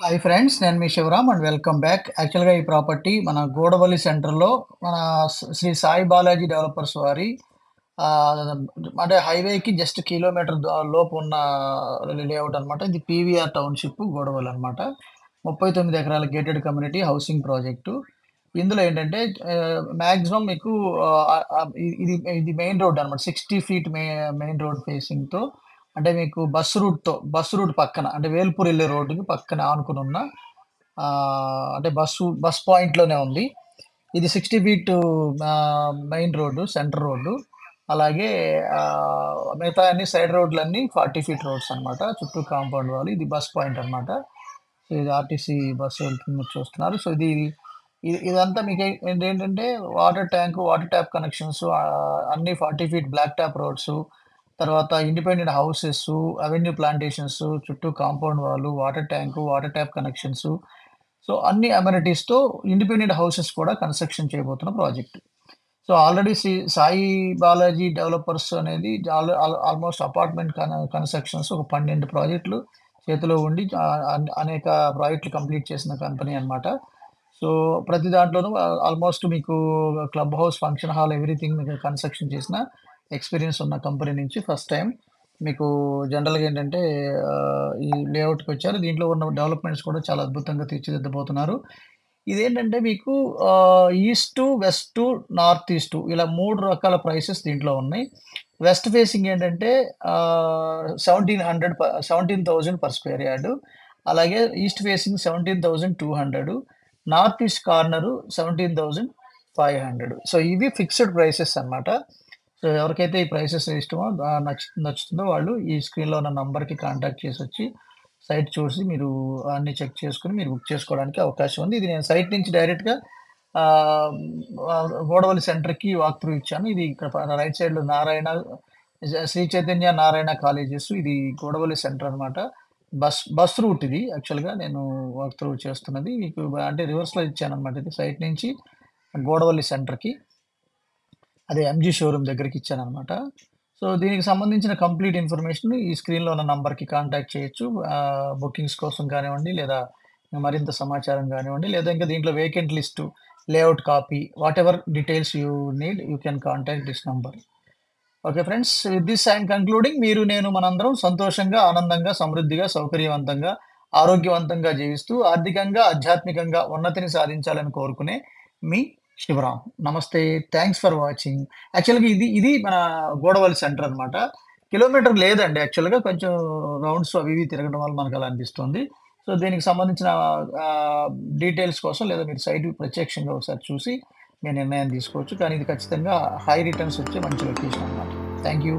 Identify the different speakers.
Speaker 1: Hi friends. నేను మీ Shivaram and welcome back. యాక్చువల్‌గా ఈ ప్రాపర్టీ మన గూడవల్లి సెంటర్‌లో మన శ్రీ సాయి బాలాజీ డెవలపర్స్ వారి ఆహ్, అంటే హైవేకి జస్ట్ కిలోమీటర్ లోపు ఉన్న లేఅవుట్ అనమాట. ఇది పీవీఆర్ టౌన్‌షిప్ గూడవల్లి అనమాట. 39 ఎకరాల గేటెడ్ కమ్యూనిటీ హౌసింగ్ ప్రాజెక్టు. ఇందులో ఏంటంటే మాక్సిమం మీకు ఇది ఇది మెయిన్ రోడ్ అనమాట. 60 ఫీట్ మెయిన్ రోడ్ ఫేసింగ్‌తో అంటే మీకు బస్ రూట్ పక్కన అంటే వేల్పూర్ ఎళ్ళే రోడ్డుకి పక్కన ఆనుకునున్న అంటే బస్ పాయింట్‌లోనే ఉంది. ఇది 60 feet main road, centre road. అలాగే మిగతా అన్ని సైడ్ రోడ్‌లన్నీ 40 ఫీట్ రోడ్స్ అనమాట. చుట్టూ కాంపౌండ్ వాల్. ఇది బస్ పాయింట్ అనమాట. సో, ఇది ఆర్టీసీ బస్సు వెళ్తుంది మీరు చూస్తున్నారు. సో, ఇదంతా మీకు ఏంటంటే water tank, water tap connections అన్నీ 40 ఫీట్ బ్లాక్ టాప్ రోడ్సు. తర్వాత ఇండిపెండెంట్ హౌసెసు, అవెన్యూ ప్లాంటేషన్స్, చుట్టూ కాంపౌండ్ వాలు, water tank, water tap connections. So, అన్ని అమెనిటీస్‌తో ఇండిపెండెంట్ హౌసెస్ కూడా కన్‌స్ట్రక్షన్ చేయబోతున్న project. So, already Sai Balaji developers అనేది ఆల్మోస్ట్ అపార్ట్‌మెంట్ కన్‌స్ట్రక్షన్స్ ఒక 12 ప్రాజెక్టులు చేతిలో ఉండి అనేక ప్రాజెక్టులు కంప్లీట్ చేసిన కంపెనీ అన్నమాట. సో, ప్రతి దాంట్లోనూ ఆల్మోస్ట్ మీకు club house, function hall everything మీకు కన్‌స్ట్రక్షన్ చేసిన ఎక్స్‌పీరియన్స్ ఉన్న కంపెనీ నుంచి ఫస్ట్ టైమ్ మీకు జనరల్‌గా ఏంటంటే ఈ లేఅవుట్‌కొచ్చారు. దీంట్లో ఉన్న డెవలప్‌మెంట్స్ కూడా చాలా అద్భుతంగా తీర్చిదిద్దబోతున్నారు. ఇదేంటంటే మీకు ఈస్టు, వెస్టు, నార్త్ ఈస్టు ఇలా 3 రకాల ప్రైసెస్ దీంట్లో ఉన్నాయి. వెస్ట్ ఫేసింగ్ ఏంటంటే 17,000 పర్ స్క్వేర్ యార్డు. అలాగే east facing 17,200. North east corner 17,500. So, ఇవి ఫిక్స్డ్ ప్రైసెస్ అన్నమాట. సో, ఎవరికైతే ఈ ప్రైసెస్ ఇష్టమో నచ్చుతుందో వాళ్ళు ఈ స్క్రీన్‌లో ఉన్న నంబర్‌కి కాంటాక్ట్ చేసొచ్చి సైట్ చూసి మీరు అన్నీ చెక్ చేసుకొని మీరు బుక్ చేసుకోవడానికి అవకాశం ఉంది. ఇది నేను సైట్ నుంచి డైరెక్ట్‌గా ఆహ్, గోడవల్లి సెంటర్‌కి వాక్ త్రూ ఇచ్చాను. ఇది ఇక్కడ రైట్ సైడ్‌లో శ్రీ చైతన్య నారాయణ కాలేజెస్. ఇది గోడవల్లి సెంటర్ అనమాట. బస్ రూట్ ఇది యాక్చువల్‌గా నేను వాక్ త్రూ చేస్తున్నది. మీకు అంటే రివర్స్‌లో ఇచ్చాననమాట. ఇది సైట్ నుంచి గోడవల్లి సెంటర్‌కి. అదే ఎంజీ షోరూమ్ దగ్గరికి ఇచ్చాననమాట. సో, దీనికి సంబంధించిన కంప్లీట్ ఇన్ఫర్మేషన్ ఈ స్క్రీన్‌లో ఉన్న నంబర్‌కి కాంటాక్ట్ చేయొచ్చు. బుకింగ్స్ కోసం కానివ్వండి, లేదా మరింత సమాచారం గానివ్వండి, లేదా ఇంకా దీంట్లో vacant list, layout copy, whatever details you need you can contact this number. Okay friends. With this I'm concluding. మీరు, నేను మనందరం సంతోషంగా, ఆనందంగా, సమృద్ధిగా, సౌకర్యవంతంగా, ఆరోగ్యవంతంగా జీవిస్తూ ఆర్థికంగా, ఆధ్యాత్మికంగా ఉన్నతిని సాధించాలని కోరుకునే మీ శివరాం. నమస్తే. Thanks for watching. యాక్చువల్‌గా ఇది మన గూడవల్లి సెంటర్ అనమాట. కిలోమీటర్ లేదండి యాక్చువల్‌గా కొంచెం రౌండ్స్ అవి ఇవి తిరగడం వల్ల మనకలా అనిపిస్తుంది. సో, దీనికి సంబంధించిన డీటెయిల్స్ కోసం లేదా మీరు సైట్ ప్రత్యక్షంగా ఒకసారి చూసి మీ నిర్ణయం తీసుకోవచ్చు. కానీ ఇది ఖచ్చితంగా హై రిటర్న్స్ వచ్చే మంచి లొకేషన్ అనమాట. Thank you.